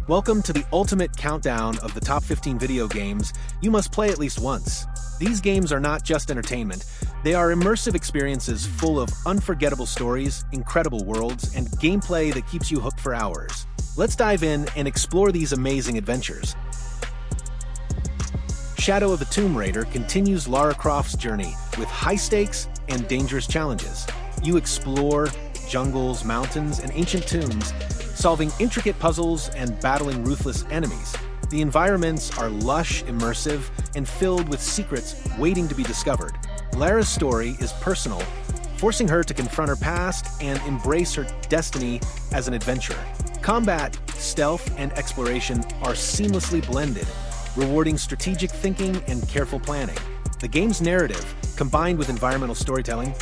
Welcome to the ultimate countdown of the top 15 video games you must play at least once. These games are not just entertainment, they are immersive experiences full of unforgettable stories, incredible worlds, and gameplay that keeps you hooked for hours. Let's dive in and explore these amazing adventures. Shadow of the Tomb Raider continues Lara Croft's journey with high stakes and dangerous challenges. You explore jungles, mountains, and ancient tombs, solving intricate puzzles and battling ruthless enemies. The environments are lush, immersive, and filled with secrets waiting to be discovered. Lara's story is personal, forcing her to confront her past and embrace her destiny as an adventurer. Combat, stealth, and exploration are seamlessly blended, rewarding strategic thinking and careful planning. The game's narrative, combined with environmental storytelling,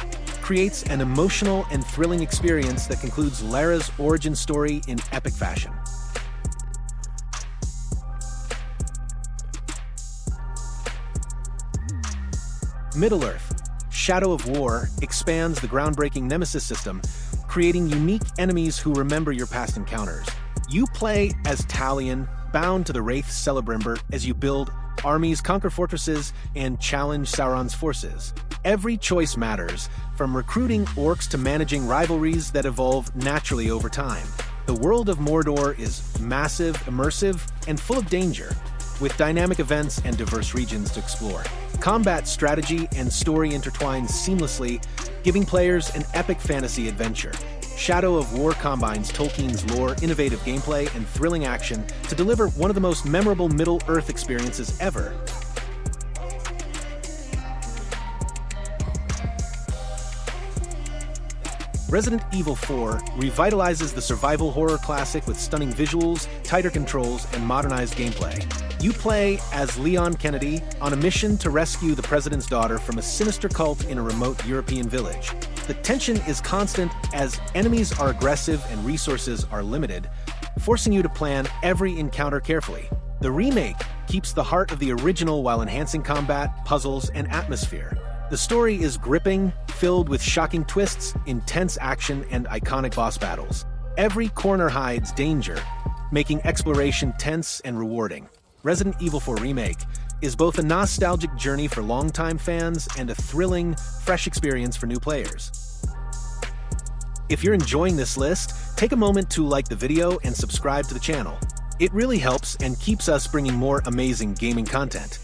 creates an emotional and thrilling experience that concludes Lara's origin story in epic fashion. Middle-earth: Shadow of War expands the groundbreaking Nemesis system, creating unique enemies who remember your past encounters. You play as Talion, bound to the Wraith Celebrimbor as you build armies, conquer fortresses, and challenge Sauron's forces. Every choice matters, from recruiting orcs to managing rivalries that evolve naturally over time. The world of Mordor is massive, immersive, and full of danger, with dynamic events and diverse regions to explore. Combat, strategy, and story intertwine seamlessly, giving players an epic fantasy adventure. Shadow of War combines Tolkien's lore, innovative gameplay, and thrilling action to deliver one of the most memorable Middle-earth experiences ever. Resident Evil 4 revitalizes the survival horror classic with stunning visuals, tighter controls, and modernized gameplay. You play as Leon Kennedy on a mission to rescue the president's daughter from a sinister cult in a remote European village. The tension is constant as enemies are aggressive and resources are limited, forcing you to plan every encounter carefully. The remake keeps the heart of the original while enhancing combat, puzzles, and atmosphere. The story is gripping, filled with shocking twists, intense action, and iconic boss battles. Every corner hides danger, making exploration tense and rewarding. Resident Evil 4 Remake is both a nostalgic journey for longtime fans and a thrilling, fresh experience for new players. If you're enjoying this list, take a moment to like the video and subscribe to the channel. It really helps and keeps us bringing more amazing gaming content.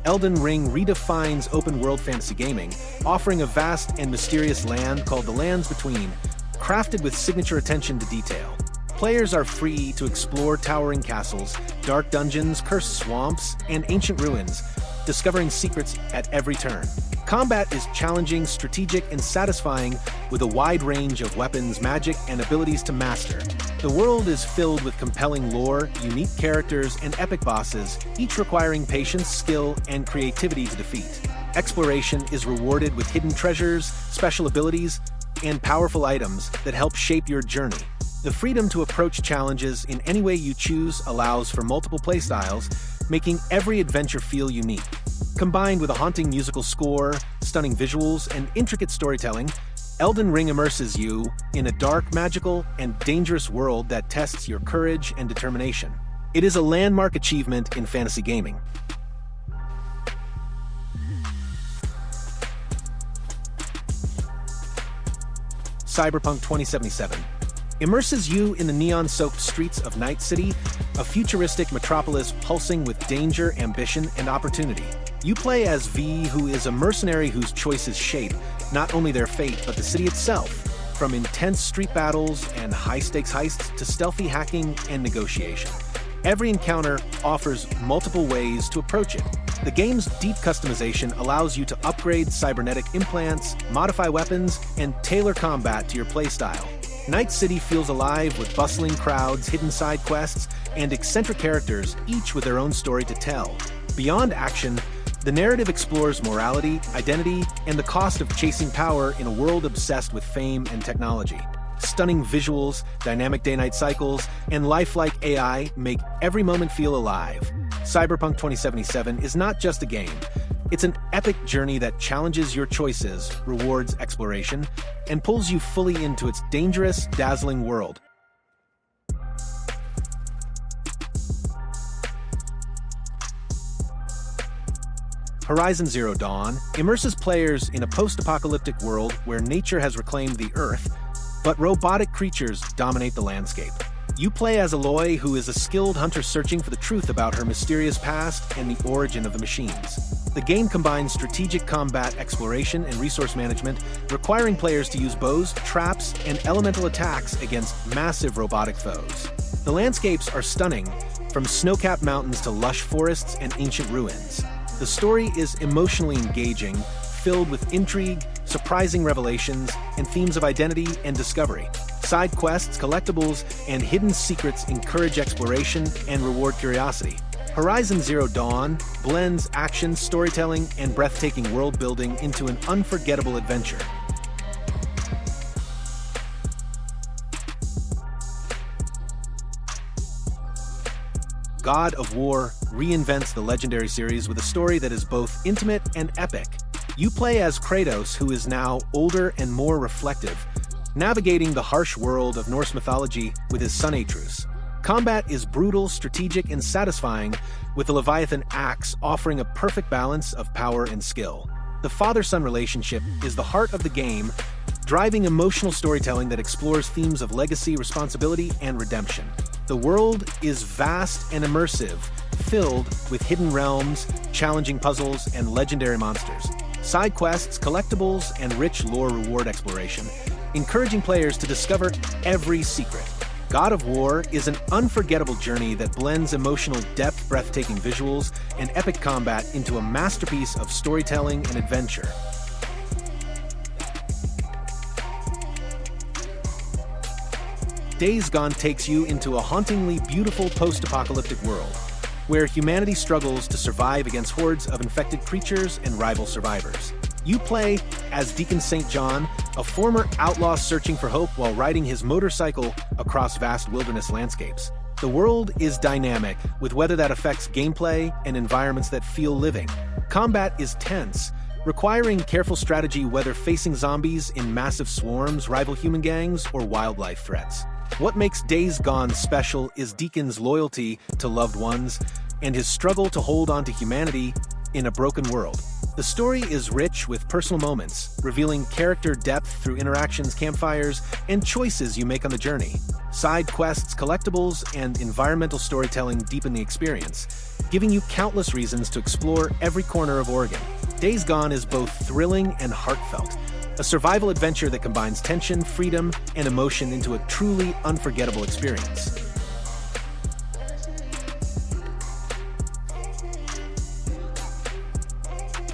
Elden Ring redefines open-world fantasy gaming, offering a vast and mysterious land called the Lands Between, crafted with signature attention to detail. Players are free to explore towering castles, dark dungeons, cursed swamps, and ancient ruins, discovering secrets at every turn. Combat is challenging, strategic, and satisfying with a wide range of weapons, magic, and abilities to master. The world is filled with compelling lore, unique characters, and epic bosses, each requiring patience, skill, and creativity to defeat. Exploration is rewarded with hidden treasures, special abilities, and powerful items that help shape your journey. The freedom to approach challenges in any way you choose allows for multiple playstyles, making every adventure feel unique. Combined with a haunting musical score, stunning visuals, and intricate storytelling, Elden Ring immerses you in a dark, magical, and dangerous world that tests your courage and determination. It is a landmark achievement in fantasy gaming. Cyberpunk 2077 immerses you in the neon-soaked streets of Night City, a futuristic metropolis pulsing with danger, ambition, and opportunity. You play as V, who is a mercenary whose choices shape not only their fate, but the city itself, from intense street battles and high-stakes heists to stealthy hacking and negotiation. Every encounter offers multiple ways to approach it. The game's deep customization allows you to upgrade cybernetic implants, modify weapons, and tailor combat to your playstyle. Night City feels alive with bustling crowds, hidden side quests, and eccentric characters, each with their own story to tell. Beyond action, the narrative explores morality, identity, and the cost of chasing power in a world obsessed with fame and technology. Stunning visuals, dynamic day-night cycles, and lifelike AI make every moment feel alive. Cyberpunk 2077 is not just a game. It's an epic journey that challenges your choices, rewards exploration, and pulls you fully into its dangerous, dazzling world. Horizon Zero Dawn immerses players in a post-apocalyptic world where nature has reclaimed the Earth, but robotic creatures dominate the landscape. You play as Aloy, who is a skilled hunter searching for the truth about her mysterious past and the origin of the machines. The game combines strategic combat exploration and resource management, requiring players to use bows, traps, and elemental attacks against massive robotic foes. The landscapes are stunning, from snow-capped mountains to lush forests and ancient ruins. The story is emotionally engaging, filled with intrigue, surprising revelations, and themes of identity and discovery. Side quests, collectibles, and hidden secrets encourage exploration and reward curiosity. Horizon Zero Dawn blends action, storytelling, and breathtaking world-building into an unforgettable adventure. God of War reinvents the legendary series with a story that is both intimate and epic. You play as Kratos, who is now older and more reflective, navigating the harsh world of Norse mythology with his son Atreus. Combat is brutal, strategic, and satisfying, with the Leviathan axe offering a perfect balance of power and skill. The father-son relationship is the heart of the game, driving emotional storytelling that explores themes of legacy, responsibility, and redemption. The world is vast and immersive, filled with hidden realms, challenging puzzles, and legendary monsters. Side quests, collectibles, and rich lore reward exploration, encouraging players to discover every secret. God of War is an unforgettable journey that blends emotional depth, breathtaking visuals, and epic combat into a masterpiece of storytelling and adventure. Days Gone takes you into a hauntingly beautiful post-apocalyptic world, where humanity struggles to survive against hordes of infected creatures and rival survivors. You play as Deacon St. John, a former outlaw searching for hope while riding his motorcycle across vast wilderness landscapes. The world is dynamic, with weather that affects gameplay and environments that feel living. Combat is tense, requiring careful strategy whether facing zombies in massive swarms, rival human gangs, or wildlife threats. What makes Days Gone special is Deacon's loyalty to loved ones and his struggle to hold on to humanity in a broken world. The story is rich with personal moments, revealing character depth through interactions, campfires, and choices you make on the journey. Side quests, collectibles, and environmental storytelling deepen the experience, giving you countless reasons to explore every corner of Oregon. Days Gone is both thrilling and heartfelt, a survival adventure that combines tension, freedom, and emotion into a truly unforgettable experience.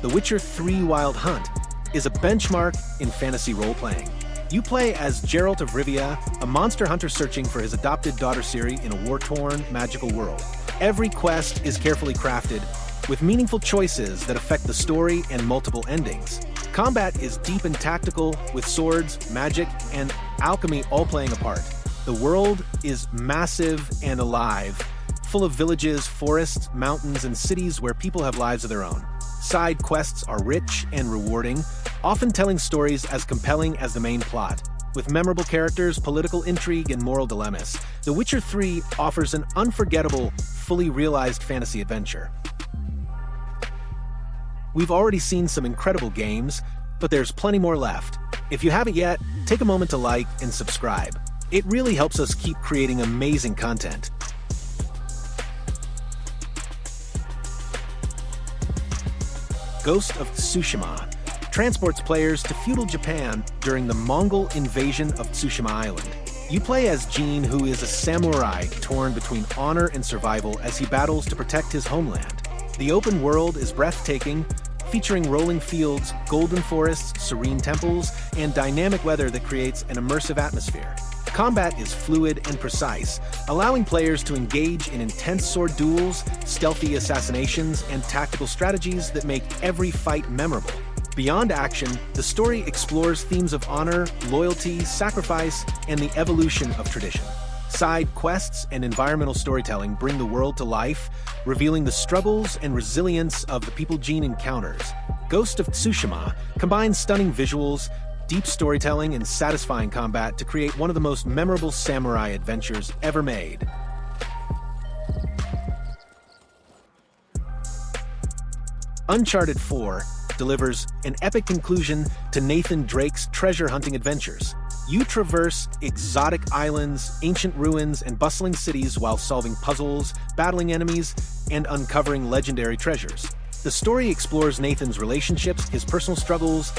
The Witcher 3 Wild Hunt is a benchmark in fantasy role-playing. You play as Geralt of Rivia, a monster hunter searching for his adopted daughter Ciri in a war-torn, magical world. Every quest is carefully crafted, with meaningful choices that affect the story and multiple endings. Combat is deep and tactical, with swords, magic, and alchemy all playing a part. The world is massive and alive, full of villages, forests, mountains, and cities where people have lives of their own. Side quests are rich and rewarding, often telling stories as compelling as the main plot. With memorable characters, political intrigue, and moral dilemmas, The Witcher 3 offers an unforgettable, fully realized fantasy adventure. We've already seen some incredible games, but there's plenty more left. If you haven't yet, take a moment to like and subscribe. It really helps us keep creating amazing content. Ghost of Tsushima transports players to feudal Japan during the Mongol invasion of Tsushima Island. You play as Jin, who is a samurai torn between honor and survival as he battles to protect his homeland. The open world is breathtaking, featuring rolling fields, golden forests, serene temples, and dynamic weather that creates an immersive atmosphere. Combat is fluid and precise, allowing players to engage in intense sword duels, stealthy assassinations, and tactical strategies that make every fight memorable. Beyond action, the story explores themes of honor, loyalty, sacrifice, and the evolution of tradition. Side quests and environmental storytelling bring the world to life, revealing the struggles and resilience of the people Gene encounters. Ghost of Tsushima combines stunning visuals, deep storytelling, and satisfying combat to create one of the most memorable samurai adventures ever made. Uncharted 4 delivers an epic conclusion to Nathan Drake's treasure-hunting adventures. You traverse exotic islands, ancient ruins, and bustling cities while solving puzzles, battling enemies, and uncovering legendary treasures. The story explores Nathan's relationships, his personal struggles,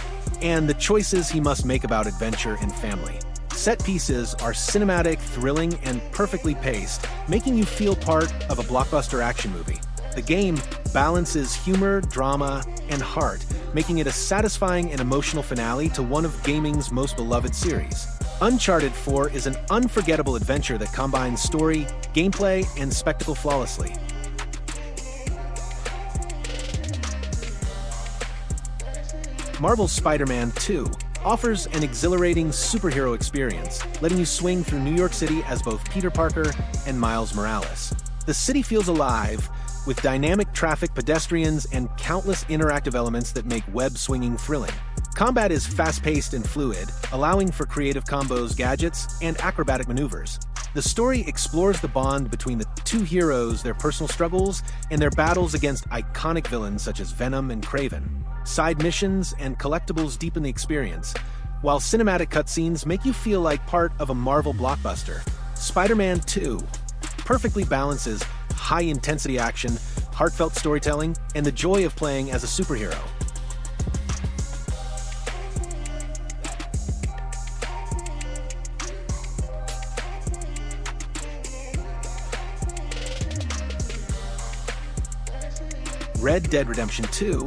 and the choices he must make about adventure and family. Set pieces are cinematic, thrilling, and perfectly paced, making you feel part of a blockbuster action movie. The game balances humor, drama, and heart, making it a satisfying and emotional finale to one of gaming's most beloved series. Uncharted 4 is an unforgettable adventure that combines story, gameplay, and spectacle flawlessly. Marvel's Spider-Man 2 offers an exhilarating superhero experience, letting you swing through New York City as both Peter Parker and Miles Morales. The city feels alive, with dynamic traffic, pedestrians, and countless interactive elements that make web swinging thrilling. Combat is fast-paced and fluid, allowing for creative combos, gadgets, and acrobatic maneuvers. The story explores the bond between the two heroes, their personal struggles, and their battles against iconic villains such as Venom and Kraven. Side missions and collectibles deepen the experience, while cinematic cutscenes make you feel like part of a Marvel blockbuster. Spider-Man 2 perfectly balances high-intensity action, heartfelt storytelling, and the joy of playing as a superhero. Red Dead Redemption 2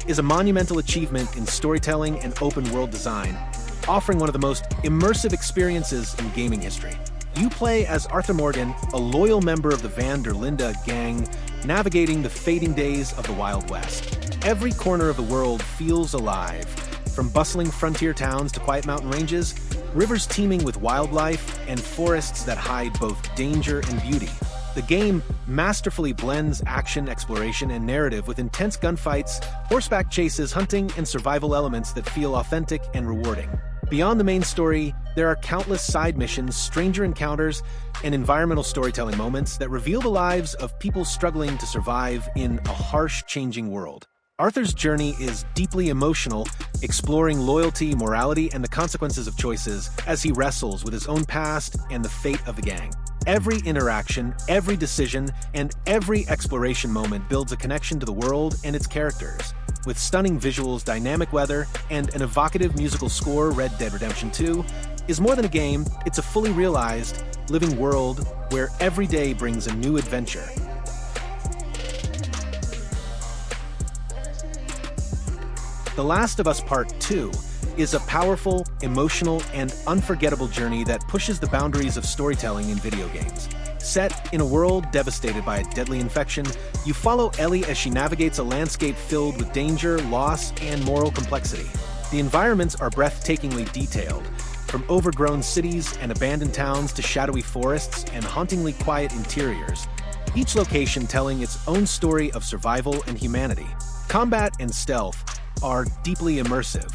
is a monumental achievement in storytelling and open-world design, offering one of the most immersive experiences in gaming history. You play as Arthur Morgan, a loyal member of the Van der Linde gang, navigating the fading days of the Wild West. Every corner of the world feels alive, from bustling frontier towns to quiet mountain ranges, rivers teeming with wildlife, and forests that hide both danger and beauty. The game masterfully blends action, exploration, and narrative with intense gunfights, horseback chases, hunting, and survival elements that feel authentic and rewarding. Beyond the main story, there are countless side missions, stranger encounters, and environmental storytelling moments that reveal the lives of people struggling to survive in a harsh, changing world. Arthur's journey is deeply emotional, exploring loyalty, morality, and the consequences of choices as he wrestles with his own past and the fate of the gang. Every interaction, every decision, and every exploration moment builds a connection to the world and its characters. With stunning visuals, dynamic weather, and an evocative musical score, Red Dead Redemption 2 is more than a game, it's a fully realized, living world where every day brings a new adventure. The Last of Us Part 2 is a powerful, emotional, and unforgettable journey that pushes the boundaries of storytelling in video games. Set in a world devastated by a deadly infection, you follow Ellie as she navigates a landscape filled with danger, loss, and moral complexity. The environments are breathtakingly detailed, from overgrown cities and abandoned towns to shadowy forests and hauntingly quiet interiors, each location telling its own story of survival and humanity. Combat and stealth are deeply immersive,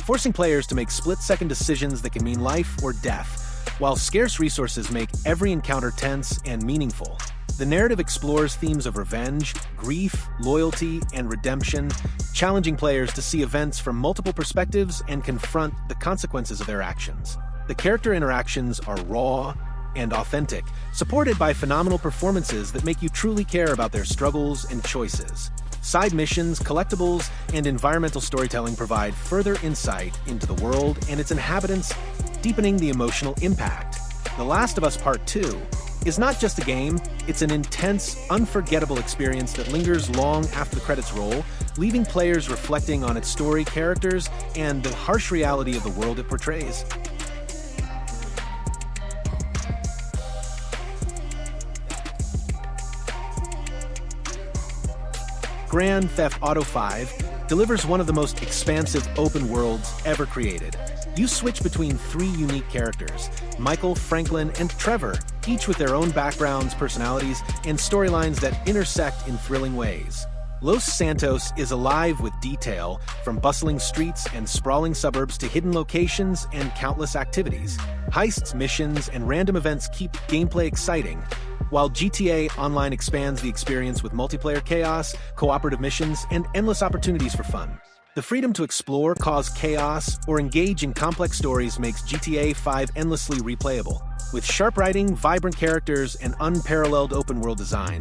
forcing players to make split-second decisions that can mean life or death, while scarce resources make every encounter tense and meaningful. The narrative explores themes of revenge, grief, loyalty, and redemption, challenging players to see events from multiple perspectives and confront the consequences of their actions. The character interactions are raw and authentic, supported by phenomenal performances that make you truly care about their struggles and choices. Side missions, collectibles, and environmental storytelling provide further insight into the world and its inhabitants, deepening the emotional impact. The Last of Us Part 2 is not just a game, it's an intense, unforgettable experience that lingers long after the credits roll, leaving players reflecting on its story, characters, and the harsh reality of the world it portrays. Grand Theft Auto V delivers one of the most expansive open worlds ever created. You switch between three unique characters, Michael, Franklin, and Trevor, each with their own backgrounds, personalities, and storylines that intersect in thrilling ways. Los Santos is alive with detail, from bustling streets and sprawling suburbs to hidden locations and countless activities. Heists, missions, and random events keep gameplay exciting, while GTA Online expands the experience with multiplayer chaos, cooperative missions, and endless opportunities for fun. The freedom to explore, cause chaos, or engage in complex stories makes GTA 5 endlessly replayable. With sharp writing, vibrant characters, and unparalleled open-world design,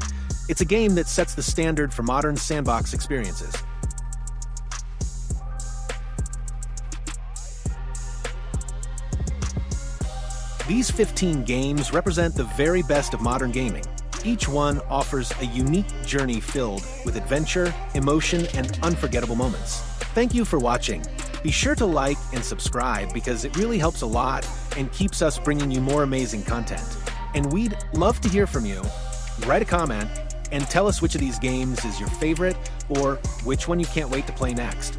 it's a game that sets the standard for modern sandbox experiences. These 15 games represent the very best of modern gaming. Each one offers a unique journey filled with adventure, emotion, and unforgettable moments. Thank you for watching. Be sure to like and subscribe because it really helps a lot and keeps us bringing you more amazing content. And we'd love to hear from you. Write a comment and tell us which of these games is your favorite or which one you can't wait to play next.